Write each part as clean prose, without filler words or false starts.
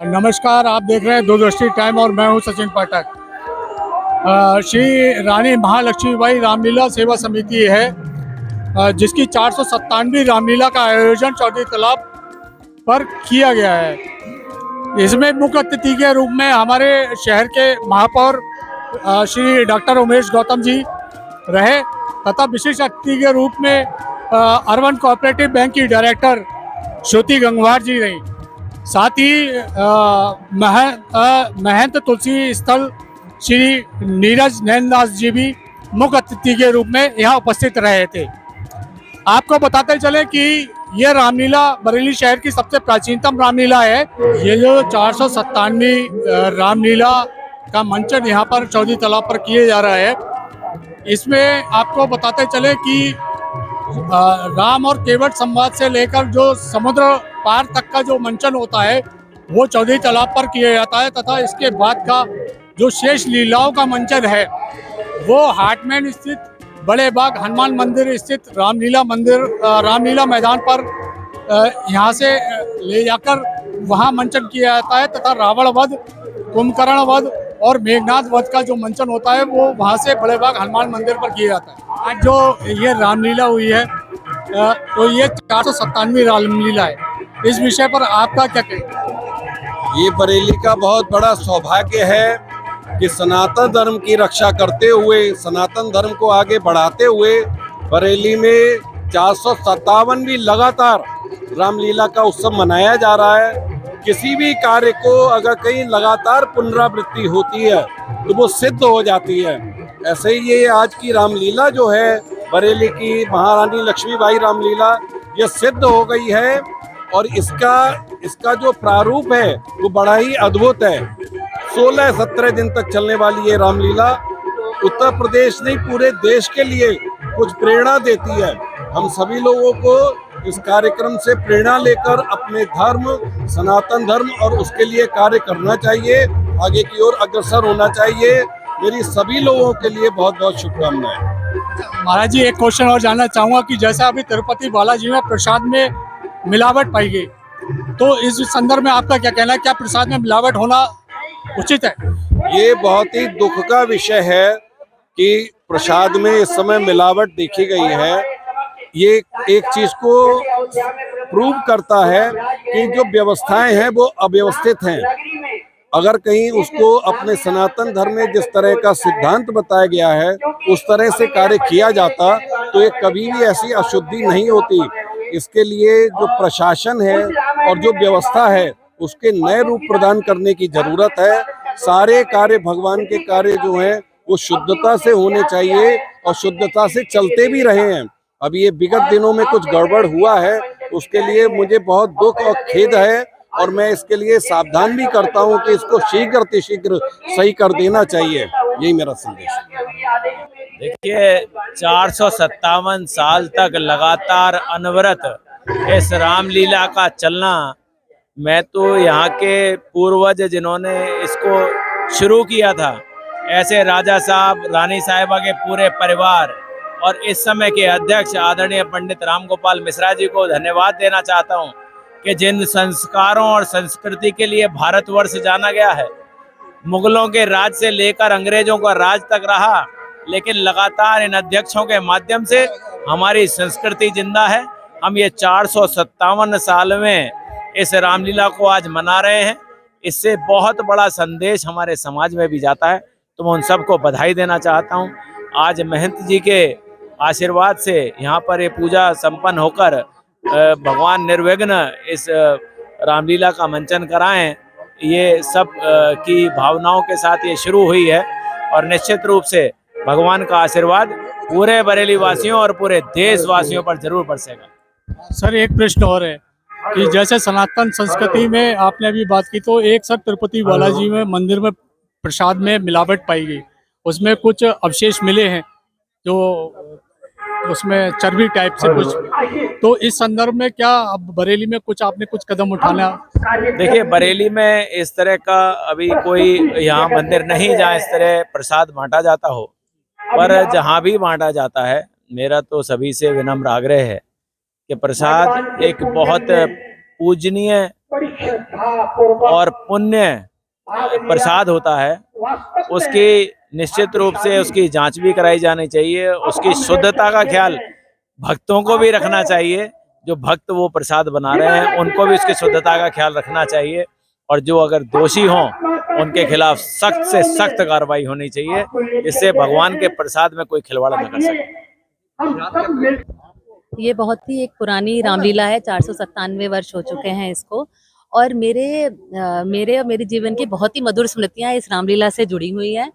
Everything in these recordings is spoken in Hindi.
नमस्कार, आप देख रहे हैं दूरदर्शी टाइम और मैं हूं सचिन पाठक। श्री रानी महालक्ष्मीबाई रामलीला सेवा समिति है, जिसकी 497वीं रामलीला का आयोजन चौधरी तालाब पर किया गया है। इसमें मुख्य अतिथि के रूप में हमारे शहर के महापौर श्री डॉक्टर उमेश गौतम जी रहे तथा विशिष्ट अतिथि के रूप में अर्बन कोऑपरेटिव बैंक की डायरेक्टर श्रुति गंगवार जी रही। साथ ही महंत तुलसी स्थल श्री नीरज नैनदास जी भी मुख्य अतिथि के रूप में यहाँ उपस्थित रहे थे। आपको बताते चले कि ये रामलीला बरेली शहर की सबसे प्राचीनतम रामलीला है। ये जो 497वीं रामलीला का मंचन यहाँ पर चौधरी तालाब पर किए जा रहा है, इसमें आपको बताते चले कि राम और केवट संवाद से लेकर जो समुद्र पार तक का जो मंचन होता है वो चौधरी तालाब पर किया जाता है तथा इसके बाद का जो शेष लीलाओं का मंचन है वो हाटमैन स्थित बड़े बाग हनुमान मंदिर स्थित रामलीला मैदान पर यहाँ से ले जाकर वहाँ मंचन किया जाता है तथा रावण वध, कुंभकर्ण वध और मेघनाथ वध का जो मंचन होता है वो वहाँ से बड़े बाग हनुमान मंदिर पर किया जाता है। आज जो ये रामलीला हुई है तो ये 497वीं रामलीला है। इस विषय पर आपका क्या कहना? ये बरेली का बहुत बड़ा सौभाग्य है कि सनातन धर्म की रक्षा करते हुए, सनातन धर्म को आगे बढ़ाते हुए बरेली में 457वीं लगातार रामलीला का उत्सव मनाया जा रहा है। किसी भी कार्य को अगर कहीं लगातार पुनरावृत्ति होती है तो वो सिद्ध हो जाती है। ऐसे ही ये आज की रामलीला जो है बरेली की महारानी लक्ष्मीबाई रामलीला, ये सिद्ध हो गई है और इसका जो प्रारूप है वो बड़ा ही अद्भुत है। 16-17 दिन तक चलने वाली ये रामलीला उत्तर प्रदेश नहीं पूरे देश के लिए कुछ प्रेरणा देती है। हम सभी लोगों को इस कार्यक्रम से प्रेरणा लेकर अपने धर्म, सनातन धर्म और उसके लिए कार्य करना चाहिए, आगे की ओर अग्रसर होना चाहिए। मेरी सभी लोगों के लिए बहुत बहुत शुभकामनाएं। महाराज जी, एक क्वेश्चन और जानना चाहूँगा कि जैसा अभी तिरुपति बालाजी में प्रसाद में मिलावट पाई गई, तो इस संदर्भ में आपका क्या कहना है? क्या प्रसाद में मिलावट होना उचित है? ये बहुत ही दुख का विषय है कि प्रसाद में इस समय मिलावट देखी गई है। ये एक चीज को प्रूव करता है कि जो व्यवस्थाएं हैं वो अव्यवस्थित हैं। अगर कहीं उसको अपने सनातन धर्म में जिस तरह का सिद्धांत बताया गया है उस तरह से कार्य किया जाता तो ये कभी भी ऐसी अशुद्धि नहीं होती। इसके लिए जो प्रशासन है और जो व्यवस्था है उसके नए रूप प्रदान करने की जरूरत है। सारे कार्य, भगवान के कार्य जो हैं वो शुद्धता से होने चाहिए और शुद्धता से चलते भी रहे हैं। अभी ये विगत दिनों में कुछ गड़बड़ हुआ है, उसके लिए मुझे बहुत दुख और खेद है और मैं इसके लिए सावधान भी करता हूं कि इसको शीघ्र सही कर देना चाहिए। यही मेरा संदेश है। देखिए, 457 साल तक लगातार अनवरत इस रामलीला का चलना, मैं तो यहाँ के पूर्वज जिन्होंने इसको शुरू किया था, ऐसे राजा साहब, रानी साहिबा के पूरे परिवार और इस समय के अध्यक्ष आदरणीय पंडित राम गोपाल मिश्रा जी को धन्यवाद देना चाहता हूँ कि जिन संस्कारों और संस्कृति के लिए भारतवर्ष जाना गया है, मुगलों के राज से लेकर अंग्रेजों का राज तक रहा, लेकिन लगातार इन अध्यक्षों के माध्यम से हमारी संस्कृति जिंदा है। हम ये 457 साल में इस रामलीला को आज मना रहे हैं। इससे बहुत बड़ा संदेश हमारे समाज में भी जाता है, तो मैं उन सबको बधाई देना चाहता हूँ। आज महंत जी के आशीर्वाद से यहाँ पर ये पूजा संपन्न होकर भगवान निर्विघ्न इस रामलीला का मंचन कराएं, ये सब की भावनाओं के साथ ये शुरू हुई है और निश्चित रूप से भगवान का आशीर्वाद पूरे बरेली वासियों और पूरे देशवासियों पर जरूर बरसेगा। सर, एक प्रश्न और है कि जैसे सनातन संस्कृति में आपने अभी बात की, तो एक सर तिरुपति बालाजी में मंदिर में प्रसाद में मिलावट पाई गई, उसमें कुछ अवशेष मिले हैं जो उसमें चर्बी टाइप से कुछ, तो इस संदर्भ में क्या अब बरेली में आपने कुछ कदम उठाना? देखिए, बरेली में इस तरह का अभी कोई यहाँ मंदिर नहीं जहाँ इस तरह प्रसाद बांटा जाता हो, पर जहाँ भी बांटा जाता है मेरा तो सभी से विनम्र आग्रह है कि प्रसाद एक बहुत पूजनीय और पुण्य प्रसाद होता है, उसकी निश्चित रूप से उसकी जांच भी कराई जानी चाहिए। उसकी शुद्धता का ख्याल भक्तों को भी रखना चाहिए। जो भक्त वो प्रसाद बना रहे हैं उनको भी उसकी शुद्धता का ख्याल रखना चाहिए, और जो अगर दोषी हों उनके खिलाफ सख्त से सख्त कार्रवाई होनी चाहिए, जिससे भगवान के प्रसाद में कोई खिलवाड़ न कर सके। ये बहुत ही एक पुरानी रामलीला है, 497 वर्ष हो चुके हैं इसको, और मेरे और मेरे जीवन की बहुत ही मधुर स्मृतियां इस रामलीला से जुड़ी हुई हैं।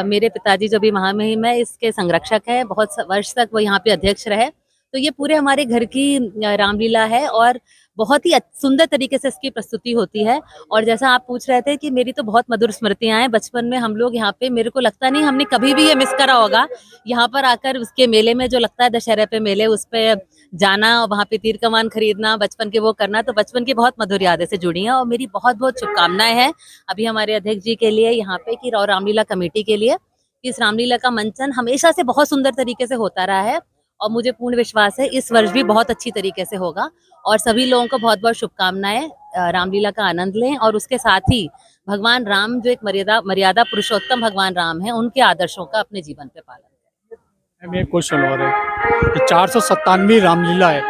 मेरे पिताजी जो भी महामहिम है इसके संरक्षक हैं, बहुत वर्ष तक वो यहाँ पे अध्यक्ष रहे, तो ये पूरे हमारे घर की रामलीला है और बहुत ही सुंदर तरीके से इसकी प्रस्तुति होती है। और जैसा आप पूछ रहे थे कि मेरी तो बहुत मधुर स्मृतियां हैं, बचपन में हम लोग यहाँ पे, मेरे को लगता नहीं हमने कभी भी ये मिस करा होगा यहाँ पर आकर उसके मेले में जो लगता है दशहरे पे मेले, उस पे जाना, वहाँ पे तीर कमान खरीदना, बचपन के वो करना, तो बचपन की बहुत मधुर यादें से जुड़ी हैं। और मेरी बहुत बहुत शुभकामनाएं हैं अभी हमारे अध्यक्ष जी के लिए यहाँ पे कि रामलीला कमेटी के लिए, इस रामलीला का मंचन हमेशा से बहुत सुंदर तरीके से होता रहा है और मुझे पूर्ण विश्वास है इस वर्ष भी बहुत अच्छी तरीके से होगा। और सभी लोगों को बहुत बहुत शुभकामनाएं, रामलीला का आनंद लें और उसके साथ ही भगवान राम जो एक मर्यादा पुरुषोत्तम भगवान राम है, उनके आदर्शों का अपने जीवन पे पालन करें। मैं क्वेश्चन और है, 497वीं रामलीला है,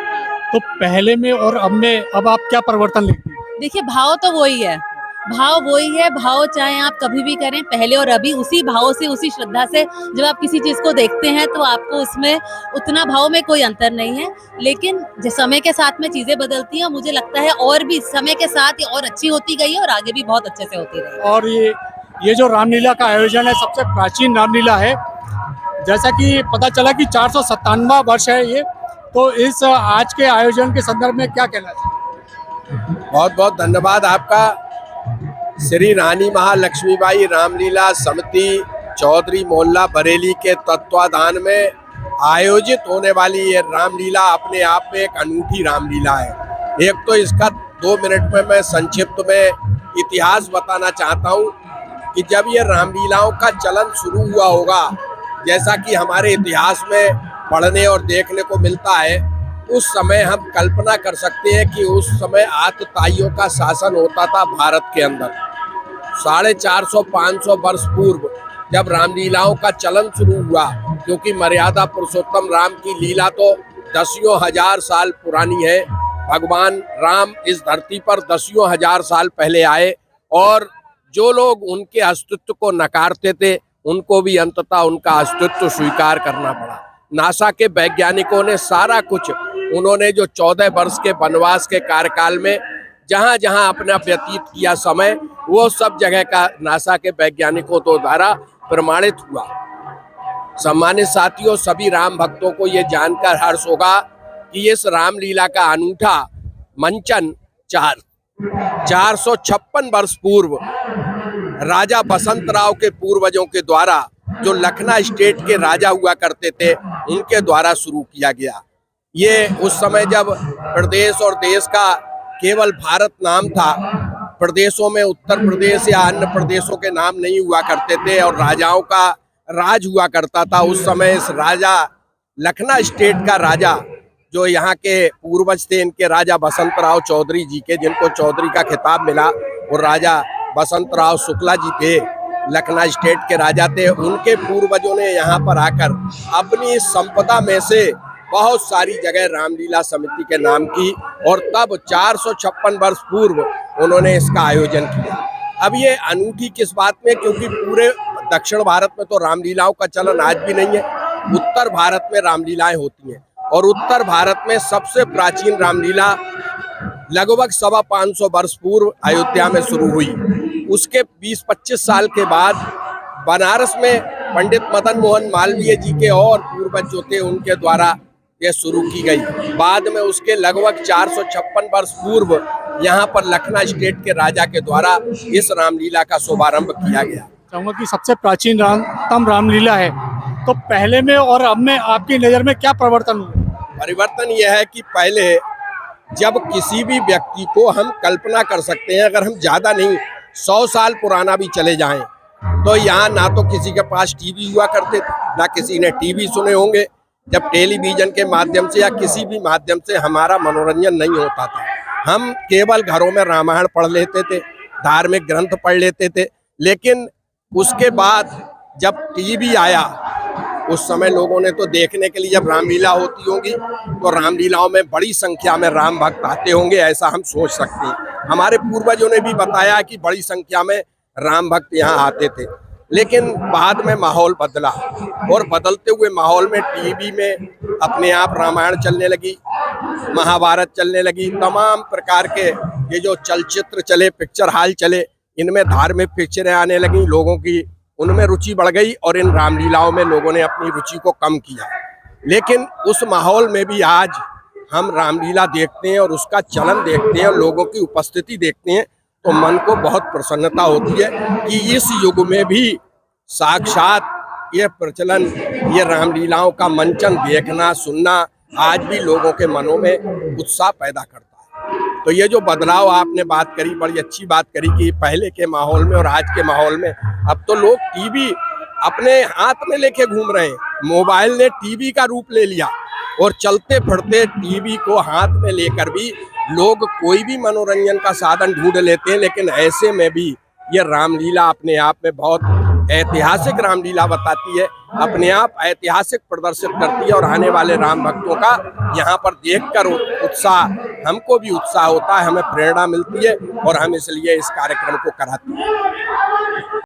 तो पहले में और अब आप क्या परिवर्तन लिखती हैं? देखिए, भाव तो वही है, भाव वही है। भाव चाहे आप कभी भी करें, पहले और अभी उसी भाव से, उसी श्रद्धा से जब आप किसी चीज को देखते हैं तो आपको उसमें उतना भाव में कोई अंतर नहीं है। लेकिन समय के साथ में चीजें बदलती हैं, मुझे लगता है और भी समय के साथ ये और अच्छी होती गई है और आगे भी बहुत अच्छे से होती रहेगी। और ये जो रामलीला का आयोजन है सबसे प्राचीन रामलीला है, जैसा कि पता चला कि 497वां वर्ष है ये, तो इस आज के आयोजन के संदर्भ में क्या कहना चाहिए? बहुत बहुत धन्यवाद आपका। श्री रानी महालक्ष्मीबाई रामलीला समिति चौधरी मोहल्ला बरेली के तत्वाधान में आयोजित होने वाली ये रामलीला अपने आप में एक अनूठी रामलीला है। एक तो इसका 2 मिनट में मैं संक्षिप्त में इतिहास बताना चाहता हूँ कि जब ये रामलीलाओं का चलन शुरू हुआ होगा, जैसा कि हमारे इतिहास में पढ़ने और देखने को मिलता है, उस समय हम कल्पना कर सकते हैं कि उस समय आतताइयों का शासन होता था भारत के अंदर। 450-500 वर्ष पूर्व जब रामलीलाओं का चलन शुरू हुआ, क्योंकि मर्यादा पुरुषोत्तम राम की लीला तो दसियों हजार साल पुरानी है। भगवान राम इस धरती पर दसियों हजार साल पहले आए और जो लोग उनके अस्तित्व को नकारते थे उनको भी अंततः उनका अस्तित्व स्वीकार करना पड़ा। नासा के वैज्ञानिकों ने सारा कुछ, उन्होंने जो 14 वर्ष के वनवास के कार्यकाल में जहां जहां अपना व्यतीत किया समय, वो सब जगह का नासा के वैज्ञानिकों द्वारा प्रमाणित हुआ। सम्मानित साथियों, सभी राम भक्तों को ये जानकर हर्ष होगा कि इस रामलीला का अनूठा मंचन 456 वर्ष पूर्व राजा बसंतराव के पूर्वजों के द्वारा, जो लखनऊ स्टेट के राजा हुआ करते थे, उनके द्वारा शुरू किया गया। ये उस समय जब प्रदेश और देश का केवल भारत नाम था, प्रदेशों में उत्तर प्रदेश या अन्य प्रदेशों के नाम नहीं हुआ करते थे और राजाओं का राज हुआ करता था। उस समय इस राजा लखनऊ स्टेट का राजा, जो यहाँ के पूर्वज थे, इनके राजा बसंतराव चौधरी जी के, जिनको चौधरी का खिताब मिला, वो राजा बसंतराव शुक्ला जी थे, लखनऊ स्टेट के राजा थे। उनके पूर्वजों ने यहाँ पर आकर अपनी संपदा में से बहुत सारी जगह रामलीला समिति के नाम की और तब 456 वर्ष पूर्व उन्होंने इसका आयोजन किया। अब ये अनूठी किस बात में, क्योंकि पूरे दक्षिण भारत में तो रामलीलाओं का चलन आज भी नहीं है, उत्तर भारत में रामलीलाएं होती हैं और उत्तर भारत में सबसे प्राचीन रामलीला लगभग 525 वर्ष पूर्व अयोध्या में शुरू हुई। उसके 20-25 साल के बाद बनारस में पंडित मदन मोहन मालवीय जी के और पूर्वज जो थे उनके द्वारा ये शुरू की गई। बाद में उसके लगभग 456 वर्ष पूर्व यहाँ पर लखनऊ स्टेट के राजा के द्वारा इस रामलीला का शुभारंभ किया गया। चाहूँगा कि सबसे प्राचीन रामलीला है, तो पहले में और अब में आपकी नज़र में क्या परिवर्तन हुआ? परिवर्तन यह है कि पहले जब किसी भी व्यक्ति को हम कल्पना कर सकते हैं, अगर हम ज़्यादा नहीं 100 साल पुराना भी चले जाएं, तो यहाँ ना तो किसी के पास टीवी हुआ करते थे, ना किसी ने टीवी सुने होंगे। जब टेलीविजन के माध्यम से या किसी भी माध्यम से हमारा मनोरंजन नहीं होता था, हम केवल घरों में रामायण पढ़ लेते थे, धार्मिक ग्रंथ पढ़ लेते थे, लेकिन उसके बाद जब टीवी आया उस समय लोगों ने तो देखने के लिए, जब रामलीला होती होगी तो रामलीलाओं में बड़ी संख्या में राम भक्त आते होंगे, ऐसा हम सोच सकते हैं। हमारे पूर्वजों ने भी बताया कि बड़ी संख्या में राम भक्त यहाँ आते थे, लेकिन बाद में माहौल बदला और बदलते हुए माहौल में टीवी में अपने आप रामायण चलने लगी, महाभारत चलने लगी, तमाम प्रकार के ये जो चलचित्र चले, पिक्चर हॉल चले, इनमें धार्मिक पिक्चरें आने लगी, लोगों की उनमें रुचि बढ़ गई और इन रामलीलाओं में लोगों ने अपनी रुचि को कम किया। लेकिन उस माहौल में भी आज हम रामलीला देखते हैं और उसका चलन देखते हैं और लोगों की उपस्थिति देखते हैं तो मन को बहुत प्रसन्नता होती है कि इस युग में भी साक्षात ये प्रचलन, ये रामलीलाओं का मंचन देखना सुनना आज भी लोगों के मनों में उत्साह पैदा करता है। तो ये जो बदलाव आपने बात करी, बड़ी अच्छी बात करी कि पहले के माहौल में और आज के माहौल में अब तो लोग टीवी अपने हाथ में लेके घूम रहे हैं। मोबाइल ने टीवी का रूप ले लिया और चलते फिरते टीवी को हाथ में लेकर भी लोग कोई भी मनोरंजन का साधन ढूंढ लेते हैं। लेकिन ऐसे में भी ये रामलीला अपने आप में बहुत ऐतिहासिक रामलीला बताती है, अपने आप ऐतिहासिक प्रदर्शित करती है और आने वाले राम भक्तों का यहाँ पर देखकर उत्साह, हमको भी उत्साह होता है, हमें प्रेरणा मिलती है और हम इसलिए इस कार्यक्रम को कराते हैं।